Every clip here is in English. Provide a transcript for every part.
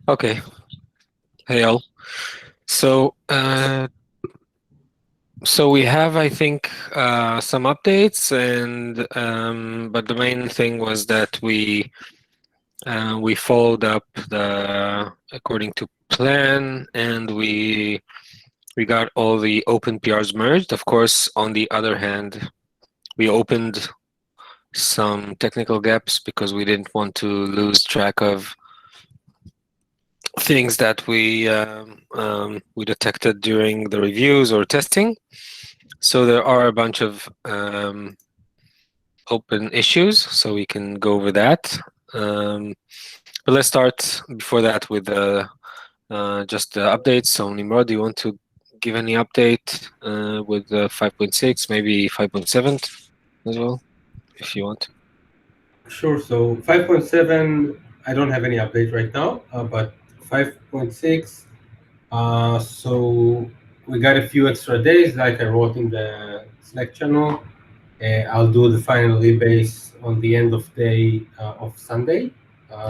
Okay. Hey all. So we have, I think, some updates, and but the main thing was that we followed up according to plan, and we got all the open PRs merged. Of course, on the other hand, we opened some technical gaps because we didn't want to lose track of things that we detected during the reviews or testing. So there are a bunch of open issues, so we can go over that. But let's start before that with just the updates. So Nimrod, do you want to give any update with 5.6, maybe 5.7 as well, if you want? Sure. So 5.7, I don't have any update right now, but 5.6, so we got a few extra days, like I wrote in the Slack channel. I'll do the final rebase on the end of day of Sunday.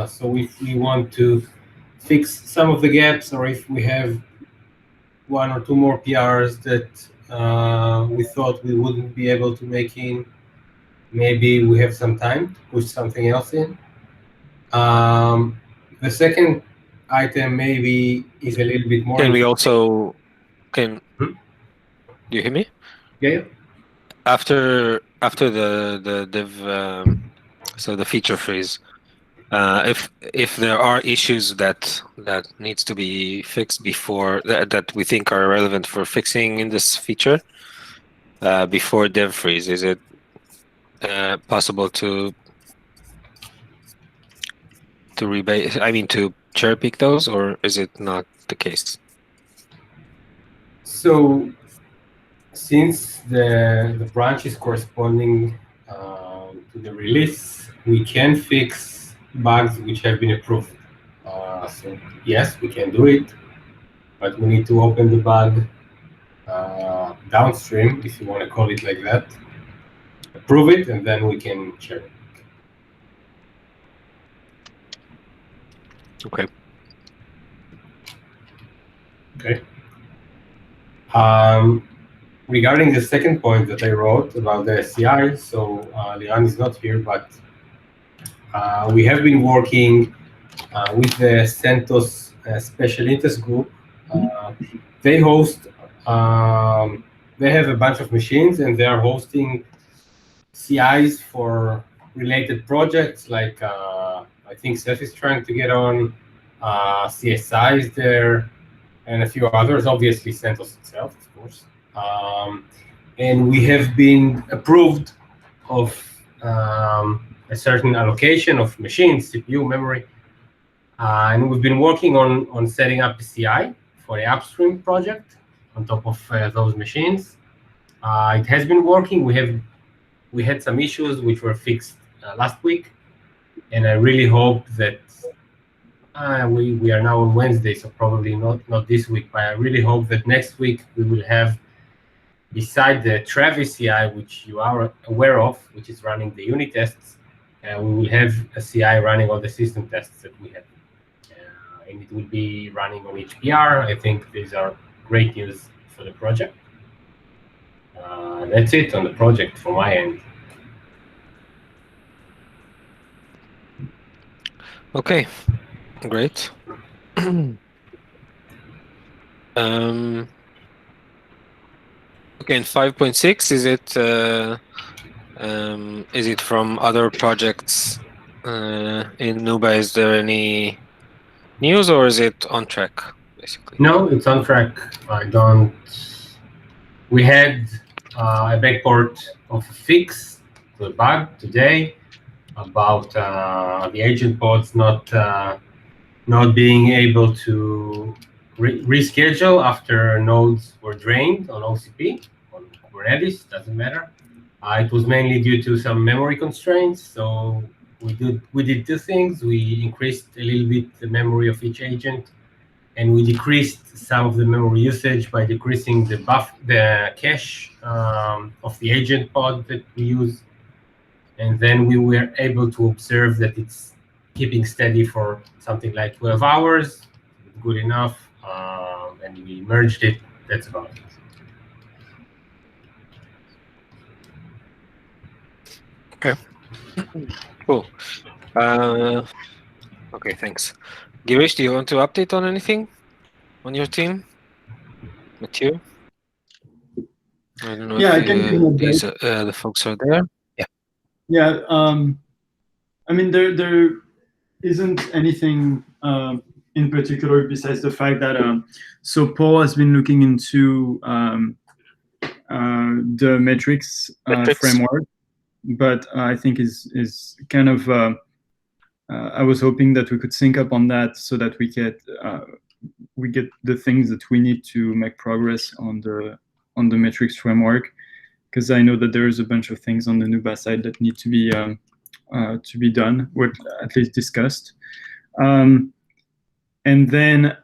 So if we want to fix some of the gaps, or if we have one or two more PRs that we thought we wouldn't be able to make in, maybe we have some time to push something else in. The second item maybe is a little bit more. Can we also do you hear me? Yeah. After the div, so the feature freeze, if there are issues that needs to be fixed before that we think are relevant for fixing in this feature before dev freeze, is it possible to rebase? I mean, to cherry pick those, or is it not the case? So since the branch is corresponding to the release, we can fix bugs which have been approved. So yes, we can do it, but we need to open the bug downstream, if you want to call it like that, approve it, and then we can check. Okay. Okay. Regarding the second point that I wrote about the SCI, so Liran is not here, but we have been working with the CentOS Special Interest Group. They host, they have a bunch of machines, and they are hosting CIs for related projects, like I think Ceph is trying to get on, CSI is there, and a few others, obviously CentOS itself, of course. And we have been approved of a certain allocation of machines, CPU, memory, and we've been working on setting up a CI for the upstream project on top of those machines. It has been working. We had some issues which were fixed last week, and I really hope that we are now on Wednesday, so probably not this week, but I really hope that next week we will have, beside the Travis CI, which you are aware of, which is running the unit tests, we will have a CI running all the system tests that we have. And it will be running on each PR. I think these are great news for the project. That's it on the project from my end. Okay, great. Okay, and 5.6, is it from other projects in NooBaa? Is there any news, or is it on track, basically? No, it's on track. We had a backport of a fix to a bug today about the agent pods not being able to reschedule after nodes were drained on OCP, on Kubernetes, doesn't matter. It was mainly due to some memory constraints. So we did two things. We increased a little bit the memory of each agent, and we decreased some of the memory usage by decreasing the cache of the agent pod that we use. And then we were able to observe that it's keeping steady for something like 12 hours. good enough, and we merged it. That's about it. Okay. Cool. Okay, thanks. Girish, do you want to update on anything on your team? Mathieu? I don't know Yeah, I if can give an these update. the folks are there. Yeah. Yeah, I mean, there isn't anything in particular besides the fact that so Paul has been looking into the metrics framework, but I think is kind of I was hoping that we could sync up on that so that we get the things that we need to make progress on the metrics framework, because I know that there is a bunch of things on the NooBaa side that need to be done, or at least discussed. And then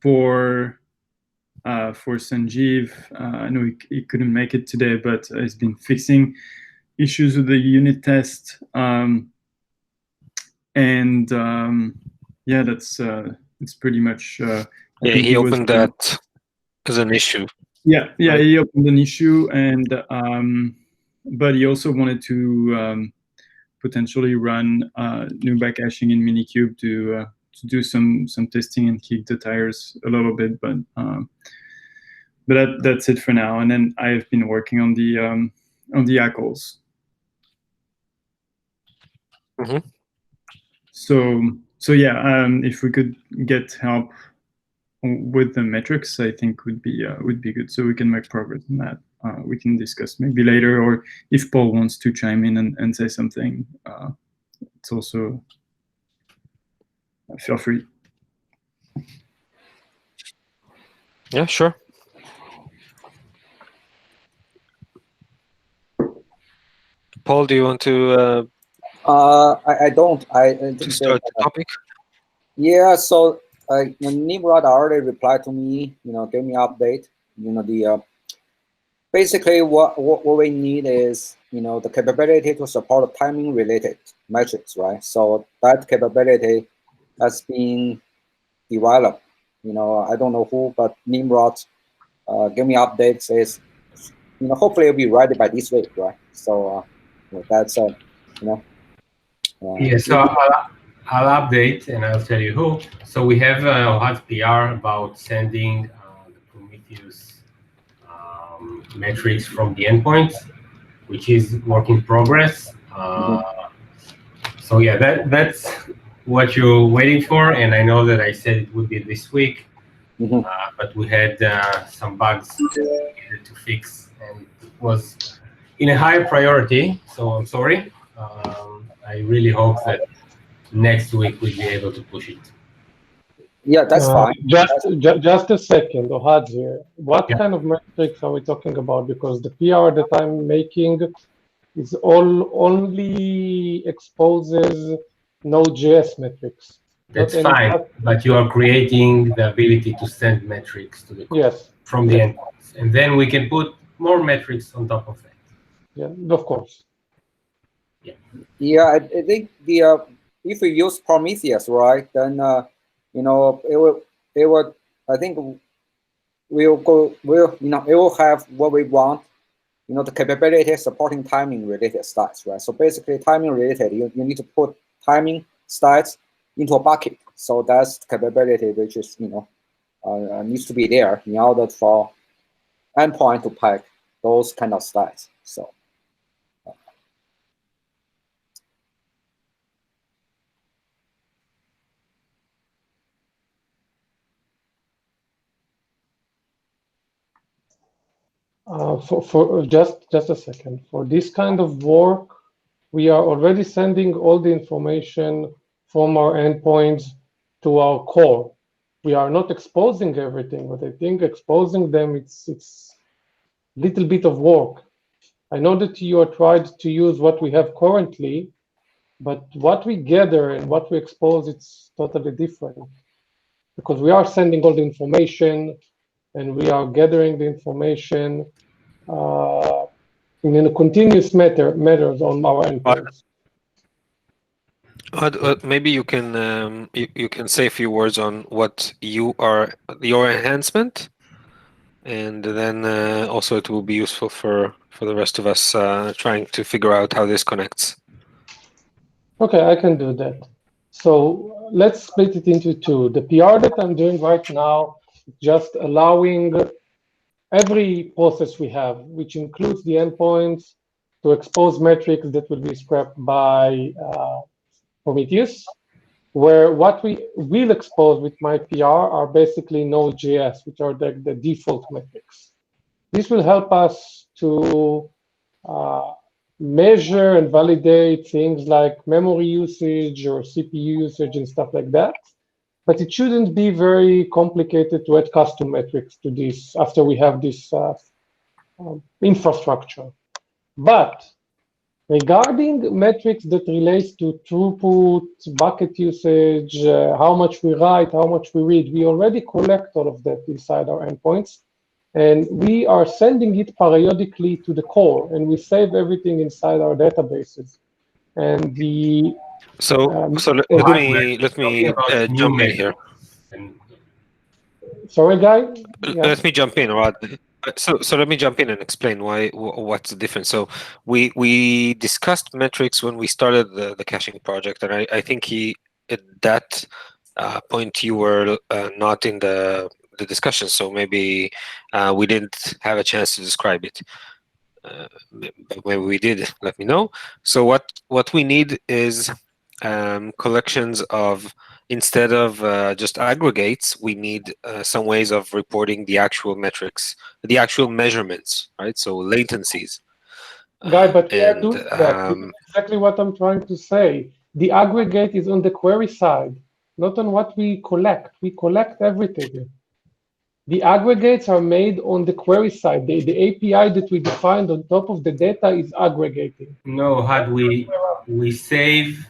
for Sanjeev, I know he couldn't make it today, but he's been fixing issues with the unit test. Yeah, that's it's pretty much. Yeah, he opened that as an issue. Yeah, right? He opened an issue, and but he also wanted to potentially run NooBaa caching in Minikube to do some testing and kick the tires a little bit, but that's it for now. And then I've been working on the ACLs. Mm-hmm. So yeah, if we could get help with the metrics, I think would be good, so we can make progress on that. We can discuss maybe later, or if Paul wants to chime in and say something, it's also feel free. Yeah, sure. Paul, do you want to? I don't. To start the topic. Yeah. So Nimrod already replied to me. Gave me an update. The basically what we need is the capability to support timing related metrics, right? So that capability has been developed. I don't know who, but Nimrod gave me updates. Says hopefully it'll be ready by this week, right? So that's Yeah, so I'll update and I'll tell you who. So we have a hot PR about sending the Prometheus metrics from the endpoint, which is work in progress. So yeah, that's what you're waiting for, and I know that I said it would be this week, but we had some bugs needed to fix, and it was in a higher priority, so I'm sorry. I really hope that next week we'll be able to push it. Yeah, that's fine. Just a second, Ohad here. What kind of metrics are we talking about? Because the PR that I'm making is only exposes Node.js metrics. That's fine, but you are creating the ability to send metrics to the from the endpoints, and then we can put more metrics on top of that. Yeah, of course. Yeah, I think if we use Prometheus, right, then it will. I think it will have what we want. The capability supporting timing related stats, right? So basically, timing related, you need to put timing stats into a bucket. So that's the capability which is needs to be there in order for endpoint to pack those kind of stats. So. For just a second. For this kind of work, we are already sending all the information from our endpoints to our core. We are not exposing everything, but I think exposing them, it's a little bit of work. I know that you are tried to use what we have currently, but what we gather and what we expose, it's totally different. Because we are sending all the information, and we are gathering the information in a continuous matters on our endpoints. Maybe you can you can say a few words on what your enhancement, and then also it will be useful for the rest of us trying to figure out how this connects. Okay, I can do that. So let's split it into two. The PR that I'm doing right now, just allowing every process we have, which includes the endpoints, to expose metrics that will be scrapped by Prometheus, where what we will expose with my PR are basically Node.js, which are the default metrics. This will help us to measure and validate things like memory usage or CPU usage and stuff like that. But it shouldn't be very complicated to add custom metrics to this after we have this infrastructure. But regarding metrics that relates to throughput, bucket usage, how much we write, how much we read, we already collect all of that inside our endpoints. And we are sending it periodically to the core, and we save everything inside our databases. And the let me jump in here. Sorry, Guy? Yeah. Let me jump in, Rod. So let me jump in and explain what's the difference. So we discussed metrics when we started the caching project, and I think at that point you were not in the discussion, so maybe we didn't have a chance to describe it. But maybe we did. Let me know. So what we need is collections of, instead of just aggregates, we need some ways of reporting the actual metrics, the actual measurements, right? So latencies. Guy, but we are doing that. This is exactly what I'm trying to say. The aggregate is on the query side, not on what we collect. We collect everything. The aggregates are made on the query side. The API that we defined on top of the data is aggregating. No, had we save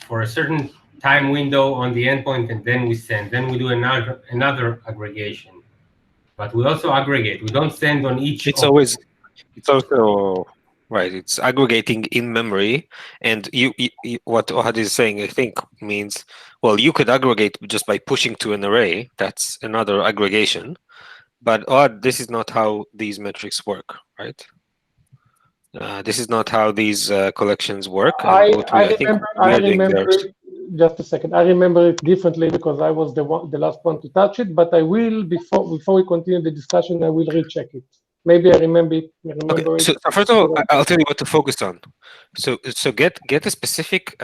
for a certain time window on the endpoint, and then we send. Then we do another aggregation. But we also aggregate. We don't send on each. It's also right. It's aggregating in memory, and what Ohad is saying, I think, means, well, you could aggregate just by pushing to an array. That's another aggregation. But Ohad, this is not how these metrics work, right? This is not how these collections work. I remember just a second. I remember it differently because I was the last one to touch it. But I will, before we continue the discussion, I will recheck it. Maybe I remember it. Okay. So first of all, I'll tell you what to focus on. So get a specific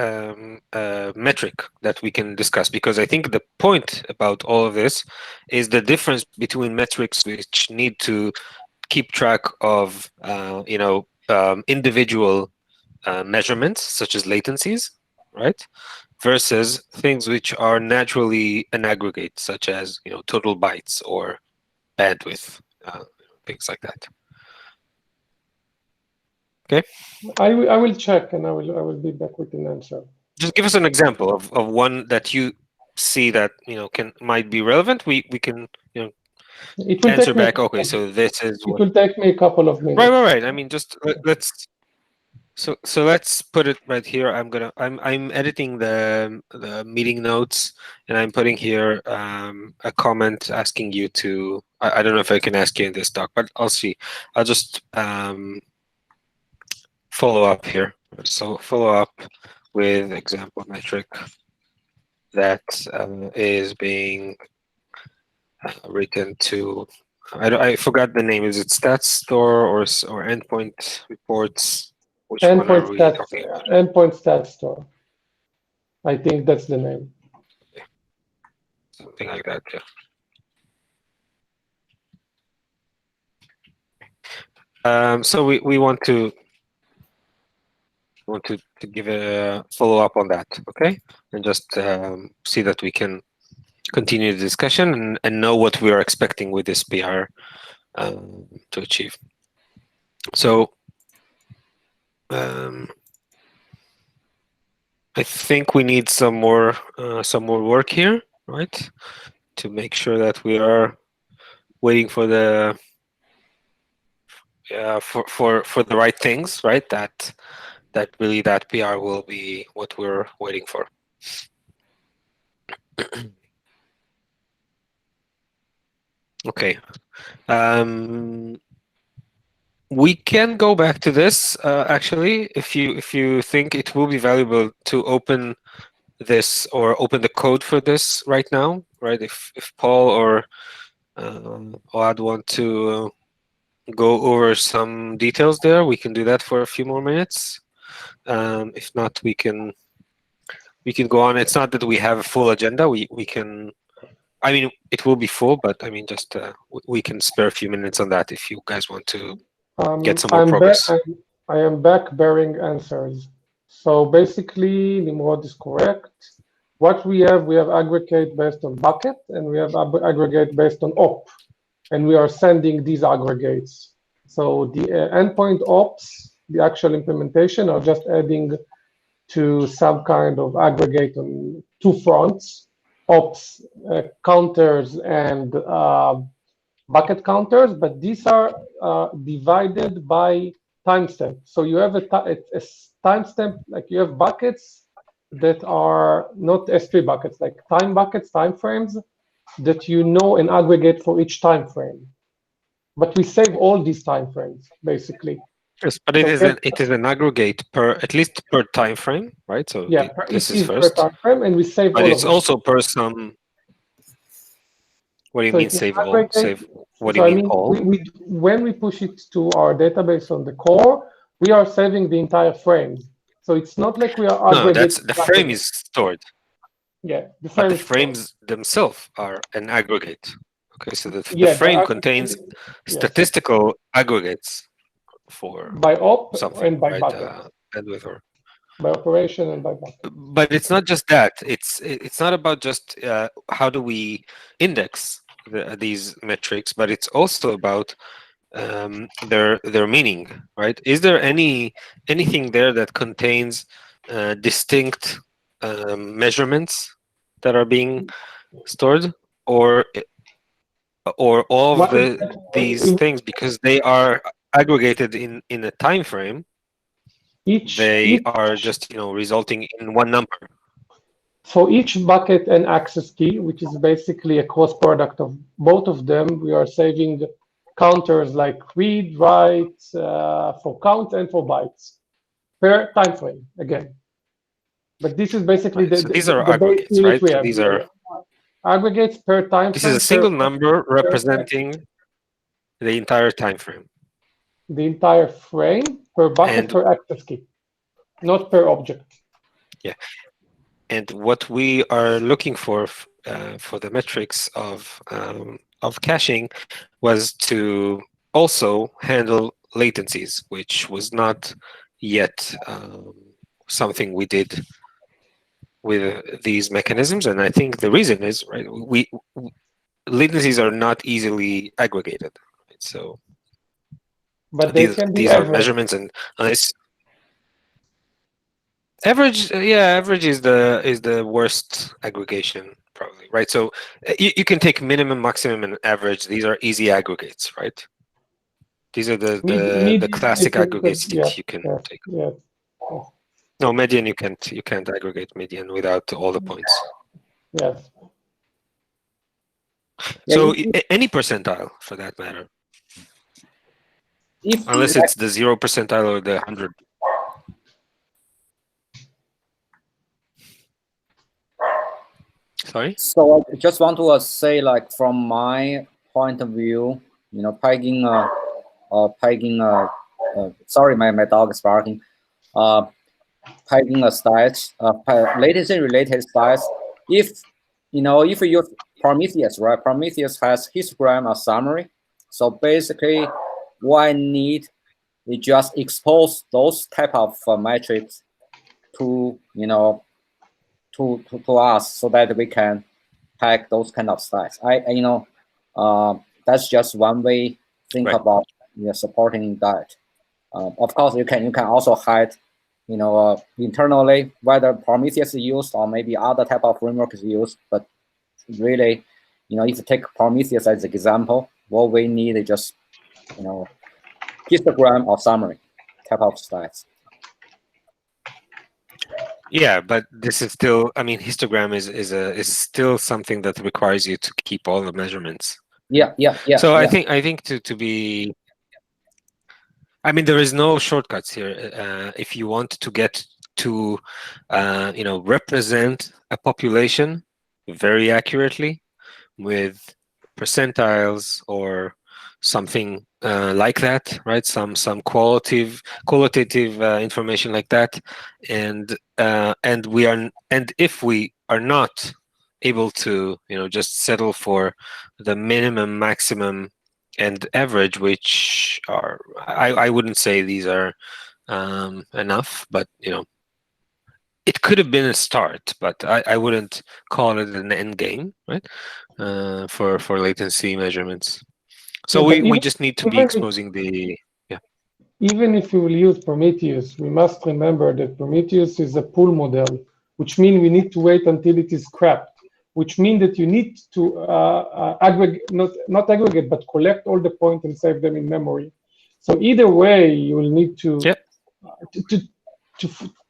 metric that we can discuss, because I think the point about all of this is the difference between metrics which need to keep track of individual measurements such as latencies, right? Versus things which are naturally an aggregate, such as total bytes or bandwidth, things like that. Okay. I will check, and I will be back with an answer. Just give us an example of one that you see that might be relevant. We can it will answer back. Okay, so this is. It will take me a couple of minutes. Right. I mean, just let's. So let's put it right here. I'm editing the meeting notes, and I'm putting here a comment asking you to. I don't know if I can ask you in this talk, but I'll see. I'll just follow up here. So follow up with example metric that is being written to. I forgot the name. Is it stats store or endpoint reports? Which one are we talking about? Endpoint stats store. I think that's the name. Okay. Something like that, yeah. So we want to give a follow up on that, okay? And just see that we can continue the discussion and know what we are expecting with this PR to achieve. So I think we need some more work here, right? To make sure that we are waiting for the for the right things, right? That really that PR will be what we're waiting for. Okay. We can go back to this actually, if you think it will be valuable to open this or open the code for this right now, right? If Paul or Oad want to go over some details there, we can do that for a few more minutes. If not, we can go on. It's not that we have a full agenda. We can. I mean, it will be full, but I mean, just we can spare a few minutes on that if you guys want to get some more progress. I am back bearing answers. So basically, Nimrod is correct. What we have aggregate based on bucket, and we have aggregate based on op, and we are sending these aggregates. So the endpoint ops, the actual implementation, are just adding to some kind of aggregate on two fronts, ops counters and bucket counters, but these are divided by timestamp. So you have a timestamp, like you have buckets that are not S3 buckets, like time buckets, time frames, that you know and aggregate for each time frame. But we save all these time frames, basically. Yes, but it is an aggregate per, at least per time frame, right? So yeah, this is first. Per time frame, and we save but all it's of them. also per some. What do you mean save all? Save, what do you mean all? When we push it to our database on the core, we are saving the entire frame. So it's not like we are aggregating. No, that's the frame is stored. Yeah, the frame. But the frames themselves are an aggregate. Okay, so the frame contains statistical aggregates for by op something, and by right? bucket. And with or by operation and by bucket. But it's not just that. It's not about just how do we index these metrics, but it's also about their meaning, right? Is there anything there that contains distinct measurements that are being stored, or all of these things, because they are aggregated in a time frame, they are just resulting in one number. For each bucket and access key, which is basically a cross product of both of them, we are saving counters like read, write, for count and for bytes per time frame again. But this is basically so these are aggregates, right? So these are aggregates per time frame. This is a single number representing the entire time frame. The entire frame per bucket per access key, not per object. Yeah. And what we are looking for the metrics of caching was to also handle latencies, which was not yet something we did with these mechanisms. And I think the reason is, right, latencies are not easily aggregated. Right? So, but these are measurements, and it's average. Yeah, average is the worst aggregation probably, right? So you can take minimum, maximum, and average. These are easy aggregates, right? These are the classic aggregates that you can take. Yeah. No, median you can't aggregate median without all the points. Yes. So any percentile for that matter, unless it's the 0 percentile or the 100. Sorry. So I just want to say, like, from my point of view, pegging. Sorry, my dog is barking. Pegging a stats, latency related stats. If you use Prometheus, right? Prometheus has histogram or summary. So basically, what I need is just expose those type of metrics to to us, so that we can peg those kind of stats. That's just one way think about supporting that. Of course, you can also hide internally whether Prometheus is used or maybe other type of framework is used. But really, if you take Prometheus as an example, what we need is just histogram or summary type of stats. Yeah, but this is still, I mean, histogram is still something that requires you to keep all the measurements. Yeah. So I think to be, I mean, there is no shortcuts here. If you want to get to, represent a population very accurately with percentiles or something like that, right? Some qualitative information like that, and if we are not able to, just settle for the minimum, maximum, and average, which are, I wouldn't say these are enough, but it could have been a start, but I wouldn't call it an end game, right? For latency measurements. So we just need to be exposing the, Even if we will use Prometheus, we must remember that Prometheus is a pool model, which means we need to wait until it is scrapped, which means that you need to aggregate, not aggregate, but collect all the points and save them in memory. So either way, you will need to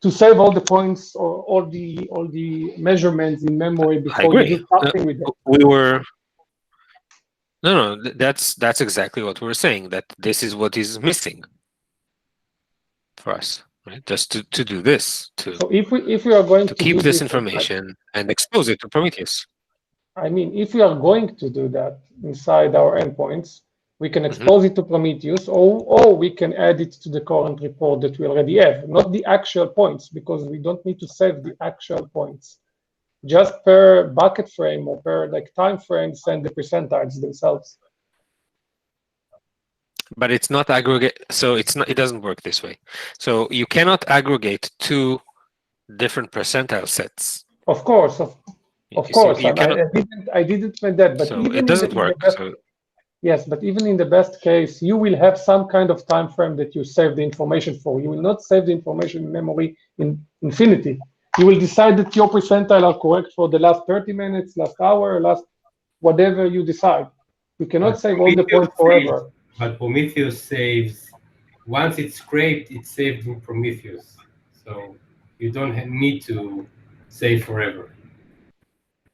save all the points or all the measurements in memory before you do something with them. No, that's exactly what we're saying, that this is what is missing for us, right? Just to do this, so if we are going to keep this information and expose it to Prometheus. I mean, if we are going to do that inside our endpoints, we can expose it to Prometheus, or we can add it to the current report that we already have, not the actual points, because we don't need to save the actual points. Just per bucket frame or per time frame, send the percentiles themselves. But it's not aggregate, so it doesn't work this way. So you cannot aggregate two different percentile sets. Of course, of course. I didn't mean that, but so even it doesn't work. Yes, but even in the best case, you will have some kind of time frame that you save the information for. You will not save the information in memory in infinity. You will decide that your percentile are correct for the last 30 minutes, last hour, last whatever you decide. You cannot save all the points forever. But Prometheus saves, once it's scraped, it's saved in Prometheus. So you don't need to save forever.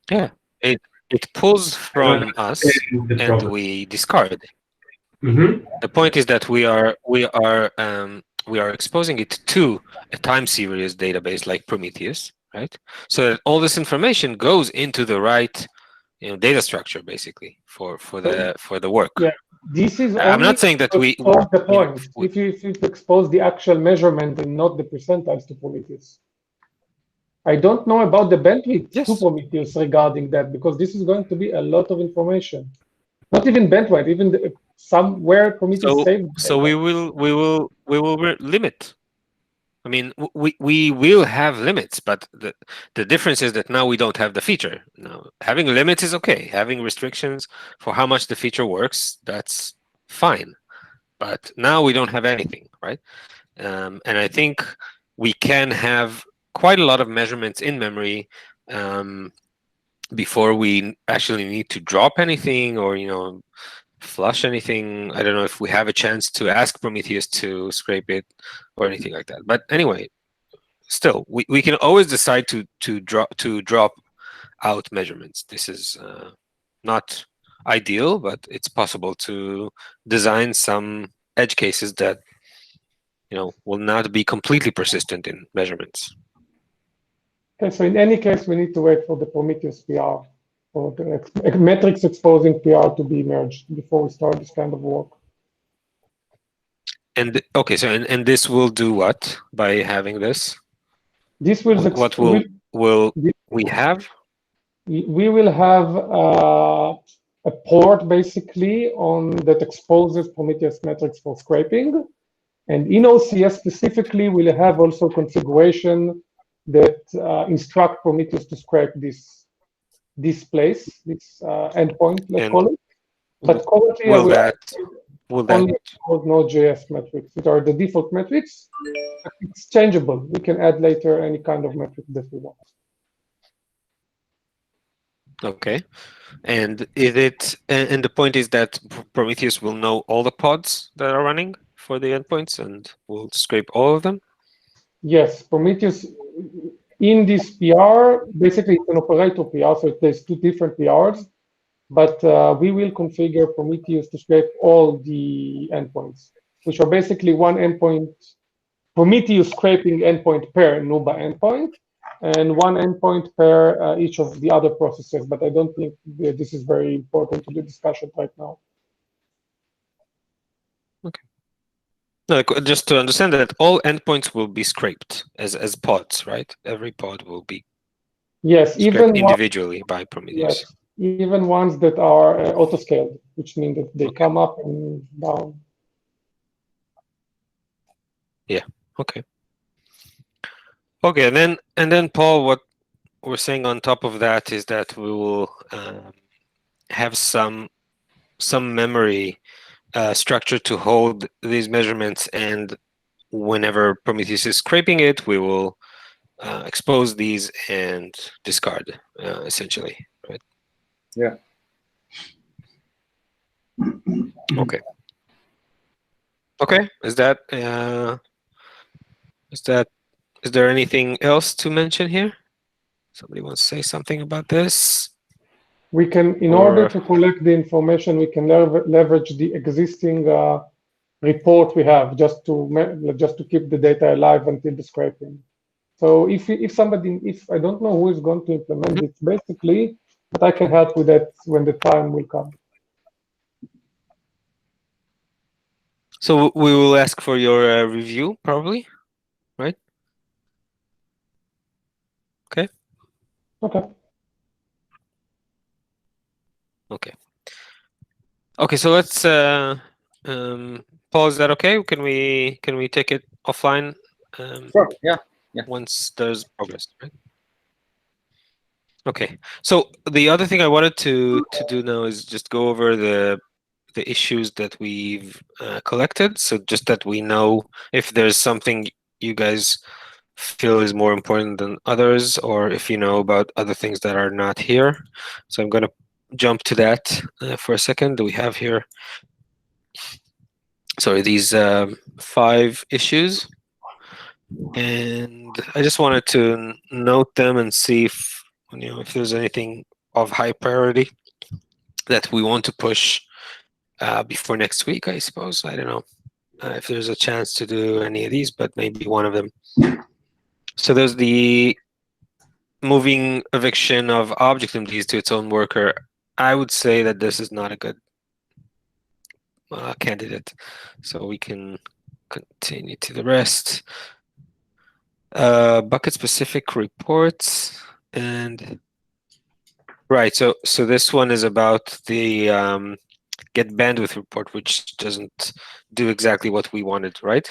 Yeah, it pulls from us and we discard. The point is that we are exposing it to a time series database like Prometheus, right? So that all this information goes into the right data structure, basically, for the work. Yeah, this is. I'm not saying that we the point. If you expose the actual measurement and not the percentiles to Prometheus. I don't know about the bandwidth to Prometheus regarding that, because this is going to be a lot of information. Not even bandwidth, even somewhere Prometheus saved. So we will limit. I mean, we will have limits, but the difference is that now we don't have the feature. Now, having limits is okay. Having restrictions for how much the feature works, that's fine. But now we don't have anything, right? And I think we can have quite a lot of measurements in memory before we actually need to drop anything or flush anything. I don't know if we have a chance to ask Prometheus to scrape it or anything like that. But anyway, still, we can always decide to drop out measurements. This is not ideal, but it's possible to design some edge cases that will not be completely persistent in measurements. Okay, so in any case, we need to wait for the Prometheus PR, or the metrics exposing PR to be merged before we start this kind of work. And okay, so and this will do what by having this? This will. What will we have? We will have a port basically that exposes Prometheus metrics for scraping, and in OCS specifically, we'll have also configuration that instruct Prometheus to scrape this place, this endpoint, let's call it. But currently, will that only Node.js metrics, which are the default metrics. It's changeable. We can add later any kind of metric that we want. Okay, and the point is that Prometheus will know all the pods that are running for the endpoints and will scrape all of them? Yes, Prometheus. in this PR, basically it's an operator PR, so there's two different PRs, but we will configure Prometheus to scrape all the endpoints, which are basically one endpoint, Prometheus scraping endpoint per NooBaa endpoint, and one endpoint per each of the other processes. But I don't think this is very important to the discussion right now. Okay. No, just to understand that all endpoints will be scraped as pods, right? Every pod will be even individually by Prometheus. Yes, even ones that are auto-scaled, which means that they come up and down. Yeah. Okay. Okay, and then Paul, what we're saying on top of that is that we will have some memory structure to hold these measurements, and whenever Prometheus is scraping it, we will expose these and discard, essentially, right? Yeah. Okay. Okay. Is there anything else to mention here? Somebody wants to say something about this? We can, in order to collect the information, we can leverage the existing report we have just to keep the data alive until the scraping. So if I don't know who is going to implement it basically, but I can help with that when the time will come. So we will ask for your review, probably, right? Okay. Okay. Okay. Okay. So let's. Paul, is that okay? Can we take it offline? Sure. Yeah. Yeah. Once there's progress, right? Okay. So the other thing I wanted to do now is just go over the issues that we've collected, so just that we know if there's something you guys feel is more important than others, or if you know about other things that are not here. So I'm going to jump to that for a second. We have here, sorry, these 5 issues, and I just wanted to note them and see if if there's anything of high priority that we want to push before next week, I suppose. I don't know if there's a chance to do any of these, but maybe one of them. So there's the moving eviction of object MDs to its own worker. I would say that this is not a good candidate. So we can continue to the rest. Bucket specific reports, and right. So this one is about the get bandwidth report, which doesn't do exactly what we wanted, right?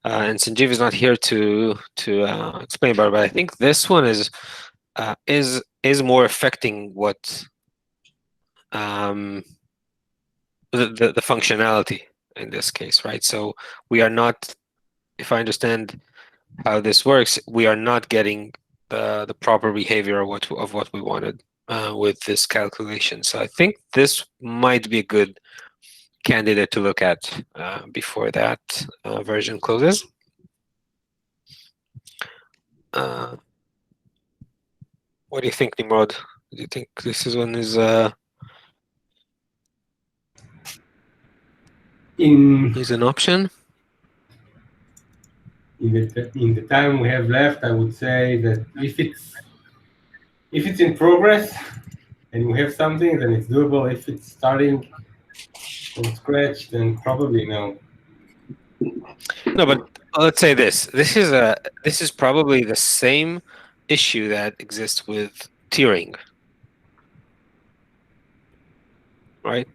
And Sanjeev is not here to explain about it, but I think this one is more affecting what the functionality in this case, right? So we are not, if I understand how this works, we are not getting the proper behavior of what we wanted with this calculation. So I think this might be a good candidate to look at before that version closes. What do you think, Nimrod? Do you think this one is an option? In the time we have left, I would say that if it's in progress and we have something, then it's doable. If it's starting from scratch, then probably no. No, but let's say this. This is probably the same issue that exists with tiering, right?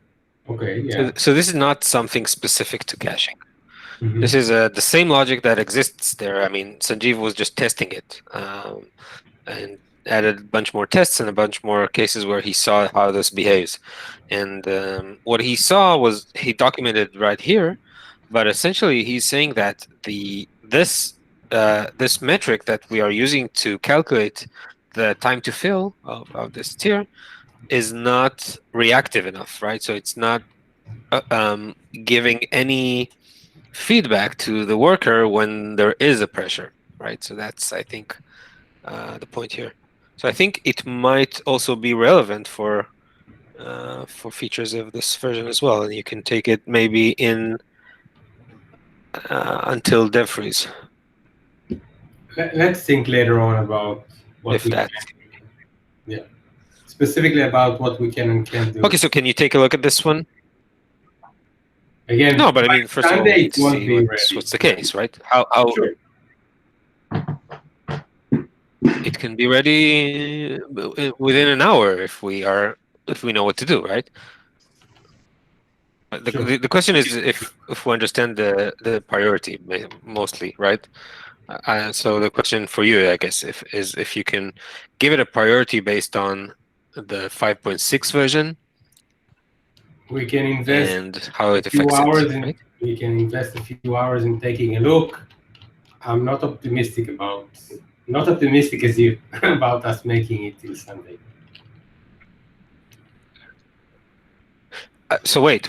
Okay, yeah. So this is not something specific to caching. Mm-hmm. This is the same logic that exists there. I mean, Sanjeev was just testing it and added a bunch more tests and a bunch more cases where he saw how this behaves. And what he saw was he documented right here, but essentially he's saying that this metric that we are using to calculate the time to fill of this tier is not reactive enough, right? So it's not giving any feedback to the worker when there is a pressure, right? So that's, I think, the point here. So I think it might also be relevant for features of this version as well, and you can take it maybe in until dev freeze. Let's think later on about what we can. Yeah, specifically about what we can and can't do. Okay, so can you take a look at this one? Again, no, but I mean, first of all, we need to see what's the case, right? How sure. It can be ready within an hour if we know what to do, right? The question is if we understand the priority mostly, right? So the question for you, I guess, is if you can give it a priority based on the 5.6 version. We can invest and how it a few affects hours it, right? We can invest a few hours in taking a look. I'm not optimistic as you about us making it till Sunday. So wait.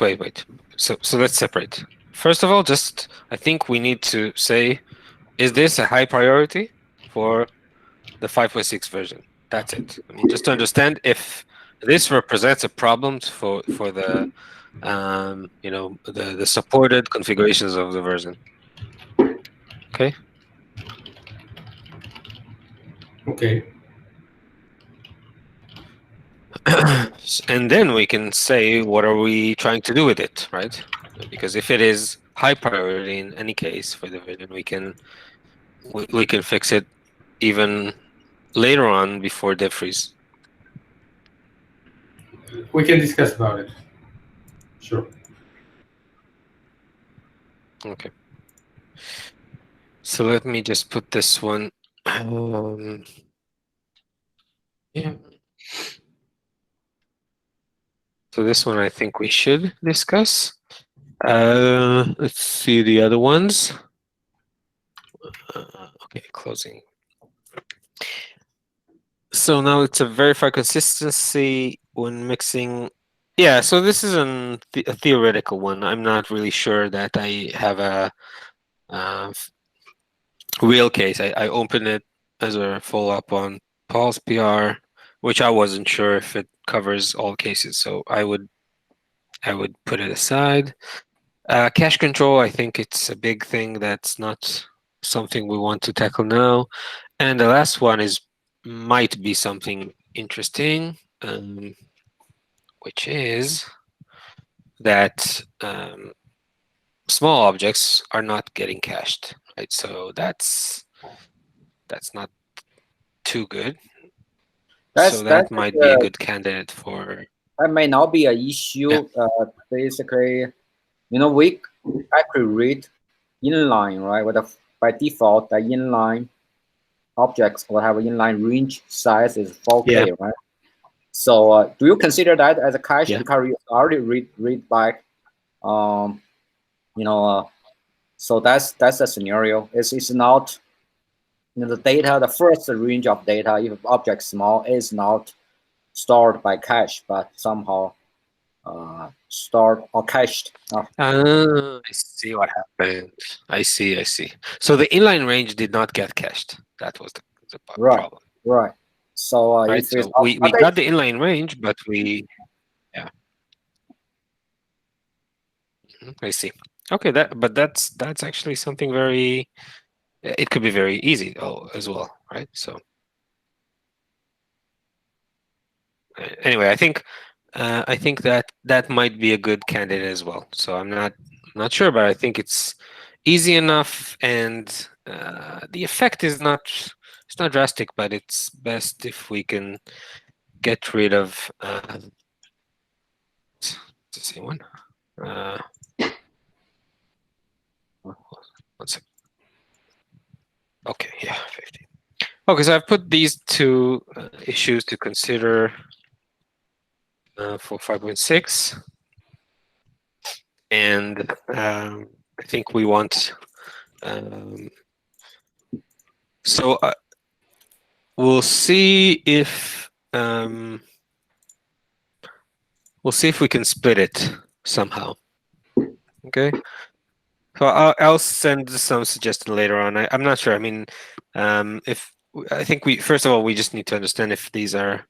So let's separate. First of all, I think we need to say, is this a high priority for the 5.6 version? That's it. I mean, just to understand if this represents a problem for the the supported configurations of the version. Okay. Okay. And then we can say, what are we trying to do with it, right? Because if it is high priority in any case for the version, we can fix it even later on before dev freeze. We can discuss about it. Sure. Okay. So let me just put this one. Yeah. So this one I think we should discuss. Let's see the other ones. Okay, closing. So now it's a verify consistency when mixing. Yeah, so this is a theoretical one. I'm not really sure that I have a real case. I opened it as a follow-up on Paul's PR, which I wasn't sure if it covers all cases. So I would put it aside. Cache control, I think it's a big thing. That's not something we want to tackle now. And the last one might be something interesting, which is that small objects are not getting cached, right? So that's not too good. So that might be a good candidate for. That may not be an issue. Yeah. Basically, we actually read inline, right? By default, the inline objects will have an inline range size is 4K, right? So do you consider that as a cache because you already read back, so that's a scenario. It's not, the data, the first range of data, if object small, is not stored by cache, but somehow stored or cached. I see what happened. I see. So the inline range did not get cached. That was the problem. Right. So so we got the inline range, but I see. Okay, but that's actually something very. It could be very easy as well, right? So anyway, I think that might be a good candidate as well. So I'm not sure, but I think it's easy enough, and the effect is not drastic, but it's best if we can get rid of the same one. 1 second. Okay, yeah, 50. Okay, so I've put these two issues to consider for 5.6, and I think we want. So we'll see if we can split it somehow. Okay. So I'll send some suggestion later on. I'm not sure. I mean, if I think first of all we just need to understand if these are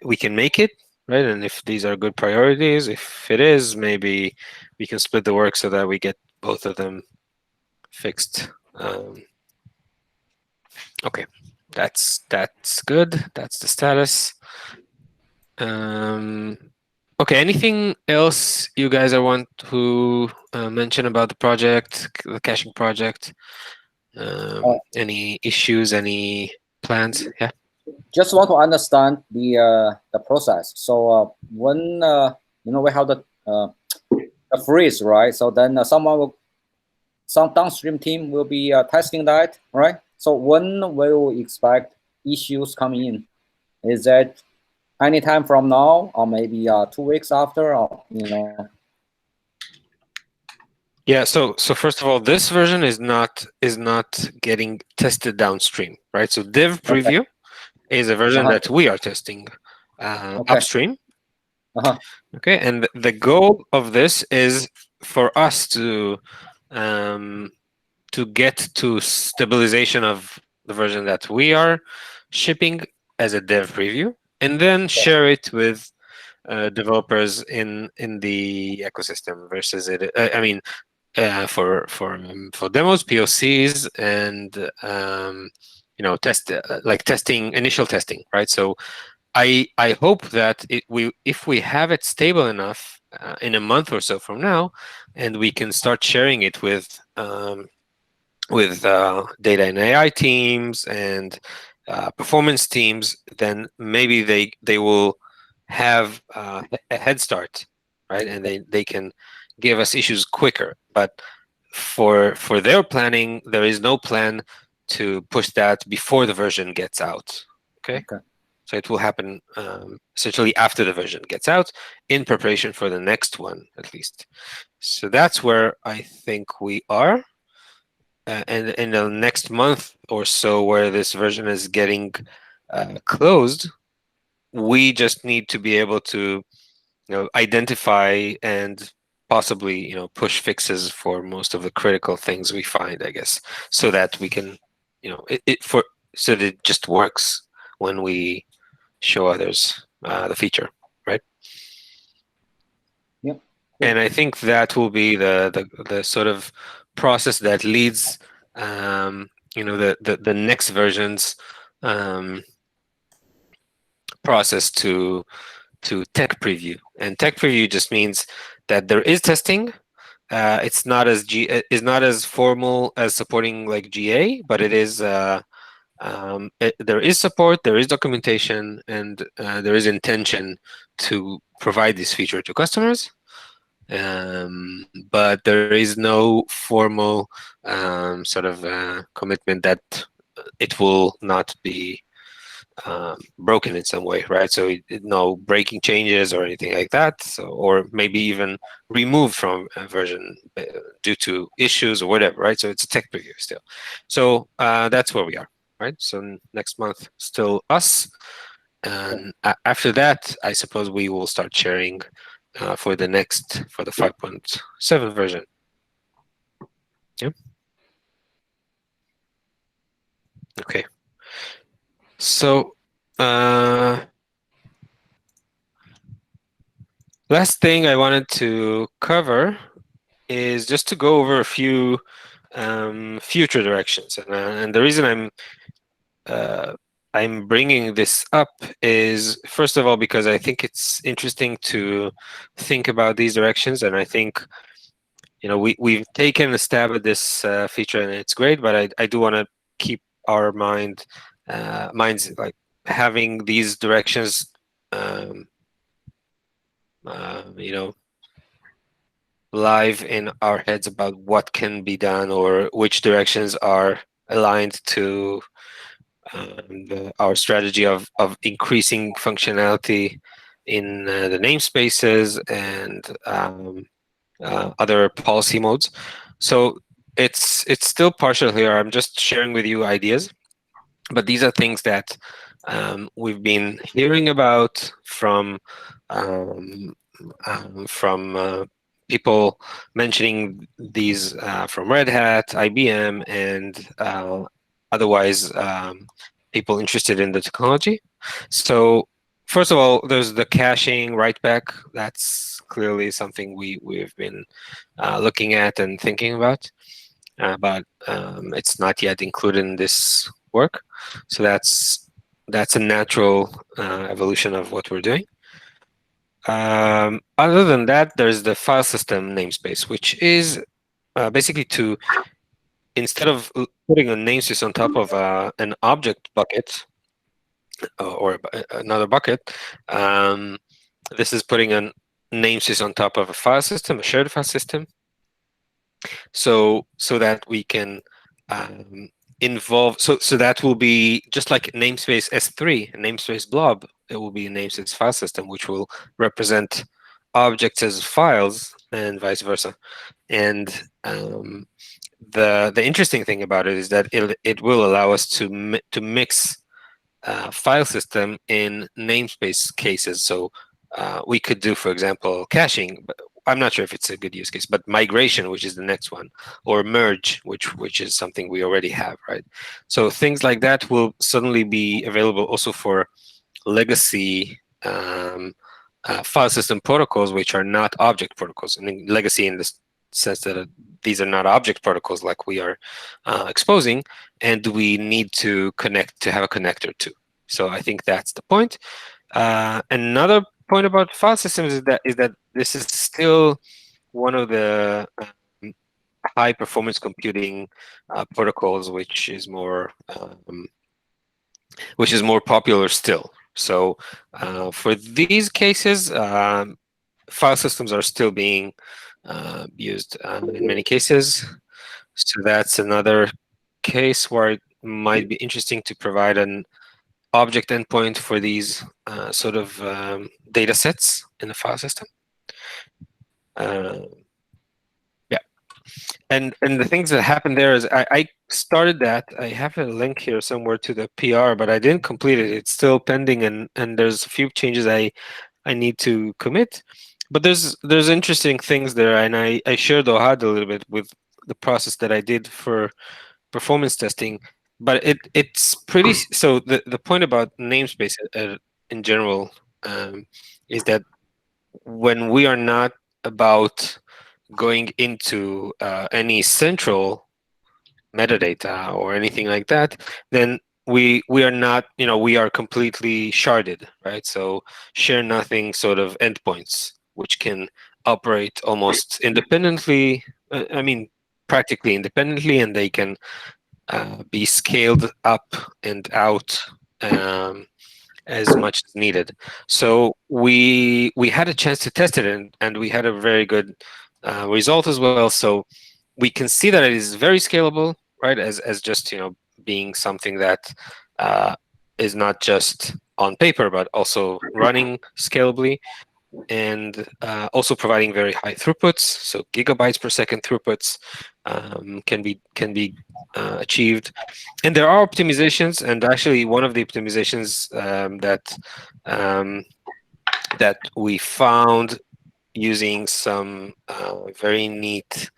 we can make it, right? And if these are good priorities. If it is, maybe we can split the work so that we get both of them fixed. Okay, that's good. That's the status. Okay, anything else you guys want to mention about the project, the caching project? Any issues, any plans? Yeah. Just want to understand the process. So when we have the freeze, right? So then some downstream team will be testing that, right? So when will we expect issues coming in? Is that anytime from now, or maybe 2 weeks after, or Yeah. So first of all, this version is not getting tested downstream, right? So dev preview is a version that we are testing upstream. Okay, and the goal of this is for us to get to stabilization of the version that we are shipping as a dev preview, and then share it with developers in the ecosystem. Versus it, I mean, for demos, POCs, and testing, initial testing, right? So I hope that if we have it stable enough in a month or so from now, and we can start sharing it with data and AI teams and performance teams, then maybe they will have a head start, right? And they can give us issues quicker. But for their planning, there is no plan to push that before the version gets out. Okay. So it will happen essentially after the version gets out, in preparation for the next one, at least. So that's where I think we are. And in the next month or so, where this version is getting closed, we just need to be able to identify and possibly push fixes for most of the critical things we find, I guess, so that we can so that it just works when we show others the feature, right? Yep. And I think that will be the sort of process that leads the next version's process to tech preview. And tech preview just means that there is testing. It's not as formal as supporting like GA, but it is there is support, there is documentation, and there is intention to provide this feature to customers. But there is no formal sort of commitment that it will not be broken in some way, right? So no breaking changes or anything like that. So, or maybe even removed from a version due to issues or whatever, right? So it's a tech preview still. So that's where we are, right? So next month, still us. And after that, I suppose we will start sharing for the 5.7 version. Yeah. Okay. So last thing I wanted to cover is just to go over a few future directions, and the reason I'm bringing this up is, first of all, because I think it's interesting to think about these directions, and I think we've taken a stab at this feature and it's great, but I do want to keep our minds like having these directions live in our heads about what can be done or which directions are aligned to our strategy of increasing functionality in the namespaces and other policy modes. So it's still partial here. I'm just sharing with you ideas, but these are things that we've been hearing about from people mentioning these from Red Hat, IBM, and otherwise people interested in the technology. So first of all, there's the caching write back. That's clearly something we've been looking at and thinking about, but it's not yet included in this work. So that's a natural evolution of what we're doing. Other than that, there's the file system namespace, which is basically to, instead of putting a namespace on top of an object bucket or another bucket, this is putting a namespace on top of a file system, a shared file system, so that we can involve. So that will be just like namespace S3, namespace blob. It will be a namespace file system, which will represent objects as files and vice versa. And the interesting thing about it is that it will allow us to mix file system in namespace cases. So we could do, for example, caching, but I'm not sure if it's a good use case, but migration, which is the next one, or merge, which is something we already have, right? So things like that will suddenly be available also for legacy file system protocols, which are not object protocols. I mean, legacy in the sense that these are not object protocols like we are exposing, and we need to connect to have a connector to. So I think that's the point. Another point about file systems is that this is still one of the high performance computing protocols, which is more popular still. So for these cases, file systems are still being used in many cases. So that's another case where it might be interesting to provide an object endpoint for these sort of data sets in the file system. Yeah, and the things that happened there is I started that. I have a link here somewhere to the PR, but I didn't complete it. It's still pending, and there's a few changes I need to commit. But there's interesting things there, and I shared Ohad a little bit with the process that I did for performance testing. But it's pretty. So the point about namespace in general is that when we are not about going into any central metadata or anything like that, then we are not, we are completely sharded, right? So share nothing sort of endpoints, which can operate almost independently. I mean, practically independently, and they can be scaled up and out as much as needed. So we had a chance to test it, and we had a very good result as well. So we can see that it is very scalable, right? As just being something that is not just on paper, but also running scalably, and also providing very high throughputs. So gigabytes per second throughputs can be achieved. And there are optimizations, and actually one of the optimizations that we found using some very neat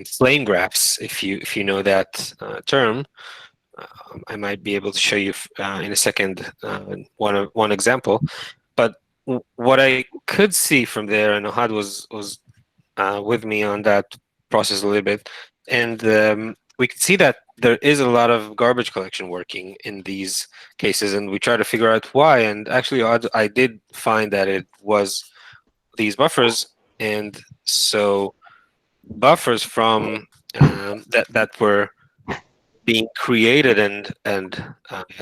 flame graphs, if you know that term. I might be able to show you in a second one example. But what I could see from there, and Ohad was with me on that process a little bit, and we could see that there is a lot of garbage collection working in these cases, and we try to figure out why. And actually, I did find that it was these buffers, and so buffers from that were being created and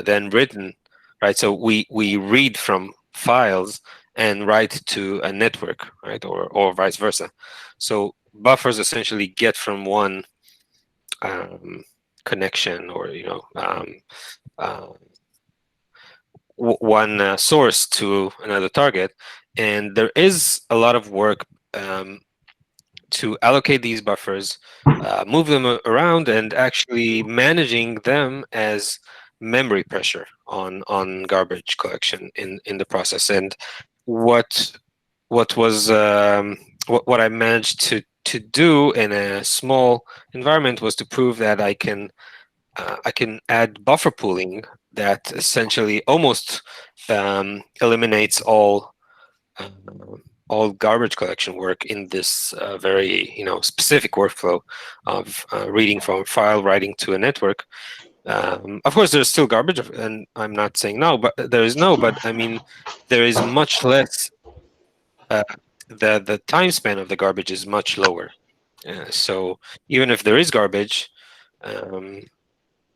then written, right? So we read from files and write to a network, right, or vice versa. So buffers essentially get from one connection, or one source to another target, and there is a lot of work to allocate these buffers, move them around, and actually managing them as memory pressure on garbage collection in the process. And what I managed to do in a small environment was to prove that I can add buffer pooling that essentially almost eliminates all garbage collection work in this very specific workflow of reading from a file, writing to a network. Of course, there's still garbage, and I'm not saying no, but but I mean, there is much less. The time span of the garbage is much lower. So even if there is garbage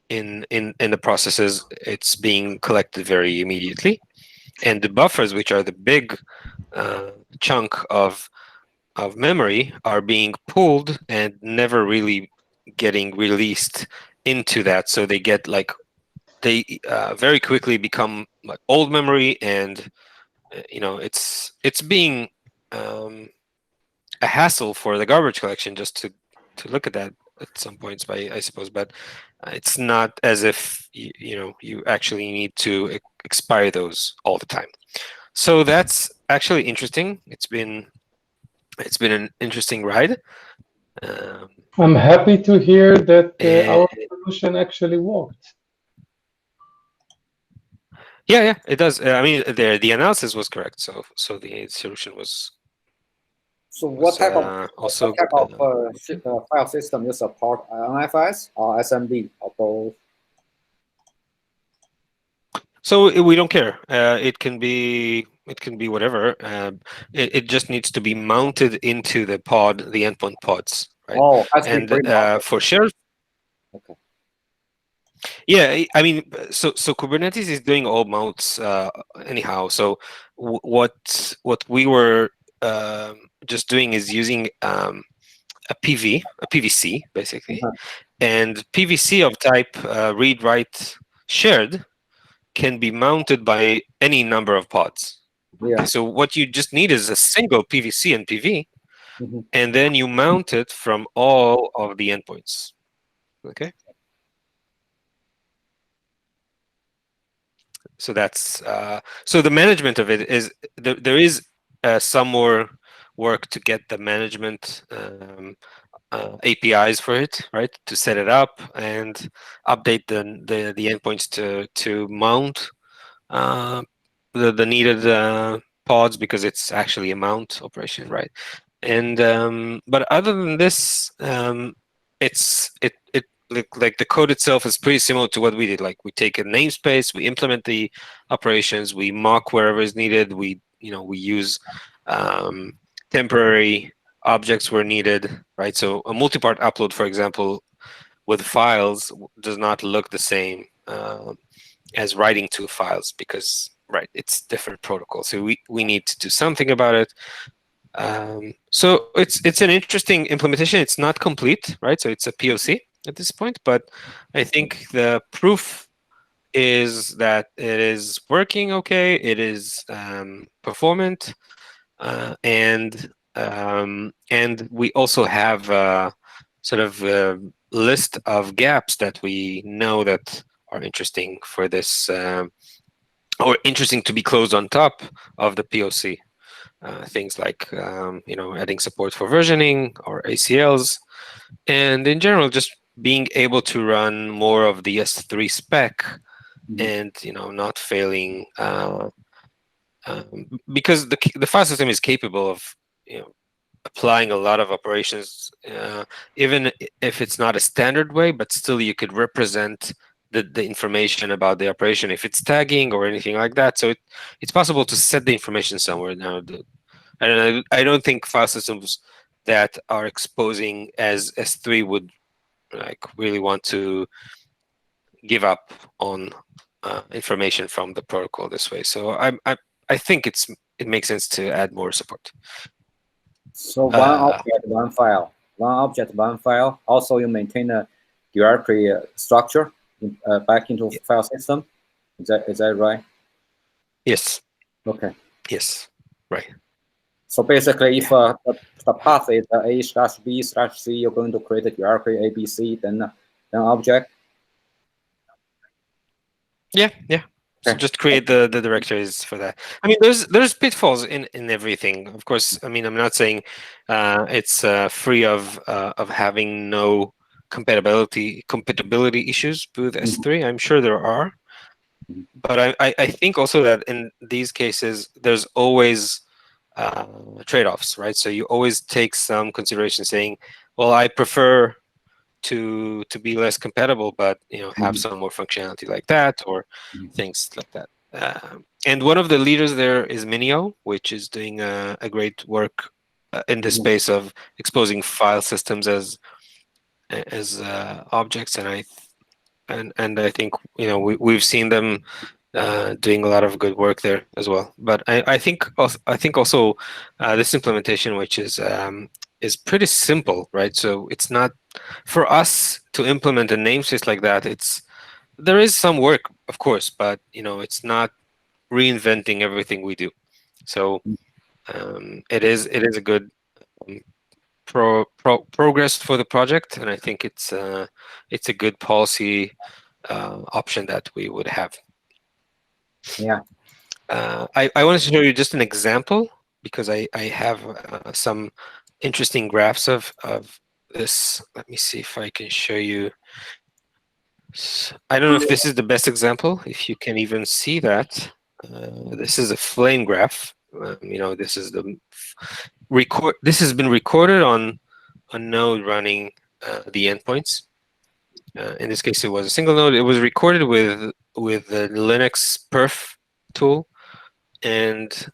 in the processes, it's being collected very immediately, and the buffers, which are the big chunk of memory, are being pulled and never really getting released into that. So they get they very quickly become like old memory, and it's being a hassle for the garbage collection just to look at that at some points, I suppose. But it's not as if you actually need to expire those all the time. So that's actually interesting. It's been an interesting ride. I'm happy to hear that our solution actually worked. Yeah, it does. I mean, the analysis was correct, so the solution was. So what type of also file system you support? NFS or SMB or both? So we don't care. It can be whatever. It just needs to be mounted into the pod, the endpoint pods, right? Oh, and for shared. Okay. Yeah, I mean, so Kubernetes is doing all mounts anyhow. So what we were just doing is using a PVC basically, and PVC of type read write shared can be mounted by any number of pods. Yeah. Okay, so what you just need is a single PVC and PV, and then you mount it from all of the endpoints. Okay. So that's so the management of it is there is some more work to get the management APIs for it, right? To set it up and update the endpoints to mount the needed pods, because it's actually a mount operation, right? And but other than this, it's like the code itself is pretty similar to what we did. Like, we take a namespace, we implement the operations, we mock wherever is needed. We use temporary objects where needed, right? So a multi-part upload, for example, with files does not look the same as writing to files, because it's different protocol. So we need to do something about it. So it's an interesting implementation. It's not complete, right? So it's a POC at this point, but I think the proof is that it is working okay. It is performant, and we also have a sort of a list of gaps that we know that are interesting for this, or interesting to be closed on top of the POC. Things like adding support for versioning or ACLs, and in general just being able to run more of the S3 spec, and not failing, because the file system is capable of applying a lot of operations, even if it's not a standard way, but still you could represent the information about the operation if it's tagging or anything like that. So it's possible to set the information somewhere now. I don't think file systems that are exposing as S3 would really want to give up on information from the protocol this way. So I think it makes sense to add more support. So one object, one file. One object, one file. Also, you maintain a directory structure back into file system. Is that right? Yes. Okay. Yes. Right. So basically, if the path is A/B/C, you're going to create a directory ABC, then object. Yeah. So just create the directories for that. I mean, there's pitfalls in everything. Of course, I mean, I'm not saying it's free of having no compatibility issues with S3. I'm sure there are, but I think also that in these cases there's always trade-offs, right? So you always take some consideration, saying, well, I prefer to be less compatible, but have some more functionality like that, or things like that. And one of the leaders there is Minio, which is doing a great work in the space of exposing file systems as objects, and I think we've seen them doing a lot of good work there as well. But I think also this implementation, which is pretty simple, right? So it's not for us to implement a namespace like that. There is some work, of course, but it's not reinventing everything we do. So it is a good progress for the project, and I think it's a good policy option that we would have. Yeah. I wanted to show you just an example because I have some interesting graphs of this. Let me see if I can show you. I don't know if this is the best example, if you can even see that. This is a flame graph. This is the record. This has been recorded on a node running the endpoints. In this case, it was a single node. It was recorded with the Linux perf tool, and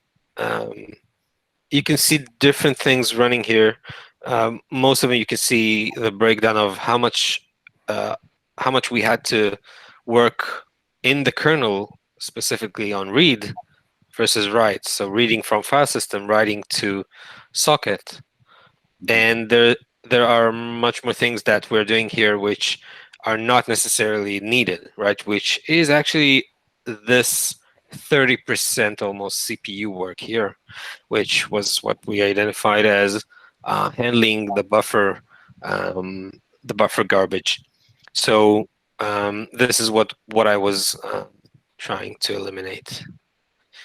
you can see different things running here. Most of it, you can see the breakdown of how much we had to work in the kernel, specifically on read versus write. So reading from file system, writing to socket. And there are much more things that we're doing here which are not necessarily needed, right? Which is actually this 30% almost CPU work here, which was what we identified as handling the buffer garbage. So this is what I was trying to eliminate.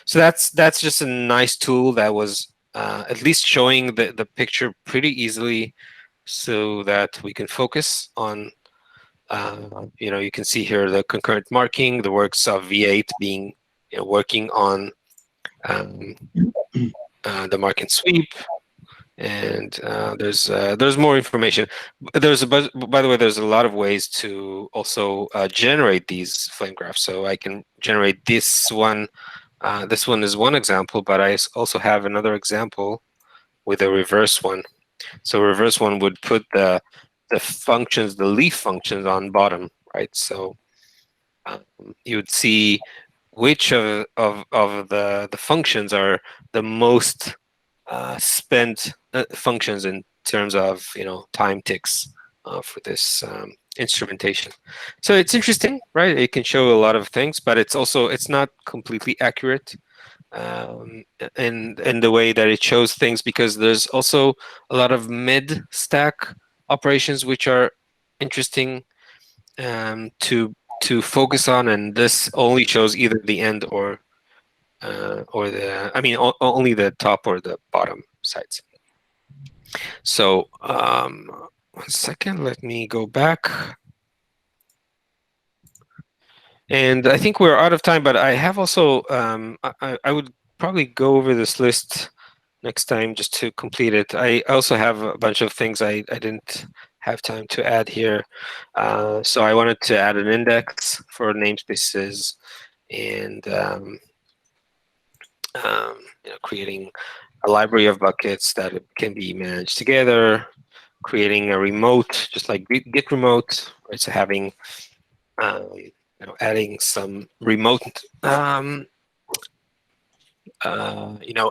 So that's just a nice tool that was at least showing the picture pretty easily, so that we can focus on. You can see here the concurrent marking, the works of V8 being working on the mark and sweep, and there's more information. By the way, there's a lot of ways to also generate these flame graphs. So I can generate this one. This one is one example, but I also have another example with a reverse one. So reverse one would put the functions, the leaf functions, on bottom, right? So you would see which of the functions are the most spent functions in terms of time ticks for this instrumentation. So it's interesting, right? It can show a lot of things, but it's not completely accurate in the way that it shows things, because there's also a lot of mid stack operations which are interesting to focus on, and this only shows either the end or only the top or the bottom sides. So 1 second, let me go back. And I think we're out of time, but I have also I would probably go over this list next time just to complete it. I also have a bunch of things I didn't have time to add here. So I wanted to add an index for namespaces, and creating a library of buckets that can be managed together, creating a remote, just like Git remote, right? So having adding some remote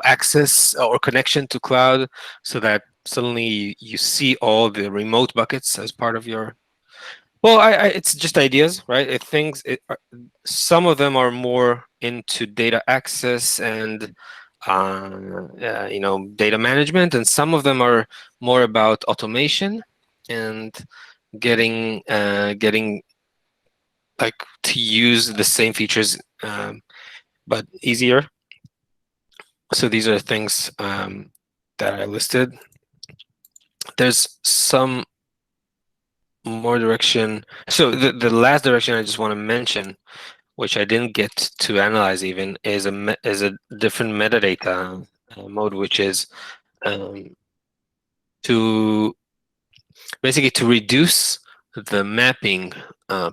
access or connection to cloud, so that suddenly you see all the remote buckets as part of your. Well, it's just ideas, right? Some of them are more into data access and data management, and some of them are more about automation and getting like to use the same features but easier. So these are things that I listed. There's some more direction. So the last direction I just want to mention, which I didn't get to analyze even, is a different metadata mode, which is to basically to reduce the mapping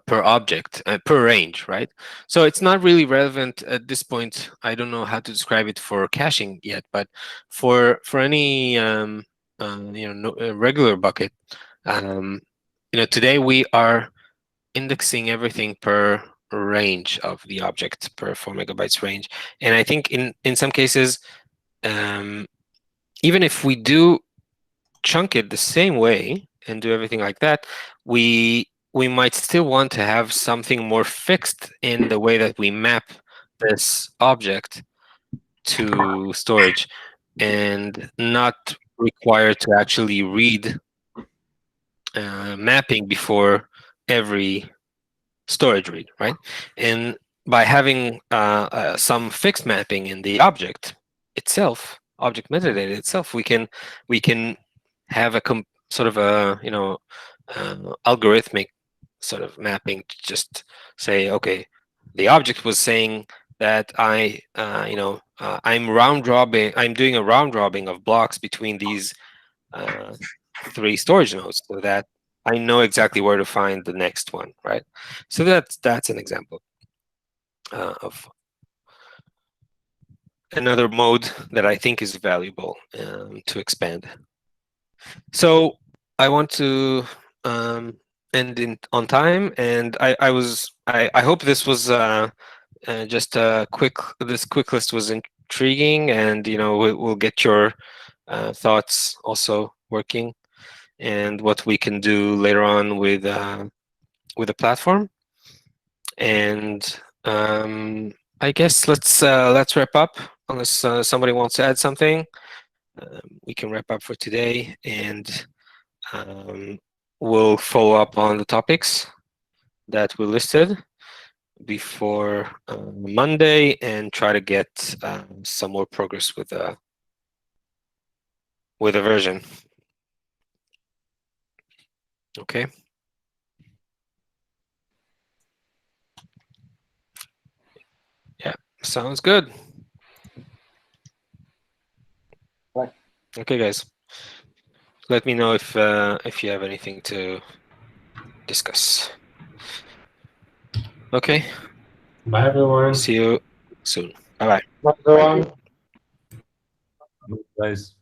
per object, per range, right? So it's not really relevant at this point. I don't know how to describe it for caching yet, but for any regular bucket, today we are indexing everything per range of the object, per 4 megabytes range. And I think in some cases, even if we do chunk it the same way and do everything like that, we might still want to have something more fixed in the way that we map this object to storage, and not required to actually read mapping before every storage read, right? And by having some fixed mapping in the object itself, object metadata itself, we can have a sort of a algorithmic sort of mapping to just say, okay, the object was saying that I'm round robin. I'm doing a round robin of blocks between these 3 storage nodes, so that I know exactly where to find the next one, right? So that's an example of another mode that I think is valuable to expand. So I want to end on time, and I hope this was just a this quick list was intriguing, and we'll get your thoughts also working, and what we can do later on with the platform. And I guess let's wrap up, unless somebody wants to add something. We can wrap up for today, and we'll follow up on the topics that we listed before Monday, and try to get some more progress with a version. Okay. Yeah, sounds good. Right. Okay, guys. Let me know if you have anything to discuss. Okay. Bye, everyone. See you soon. Bye-bye. Bye, everyone. Guys.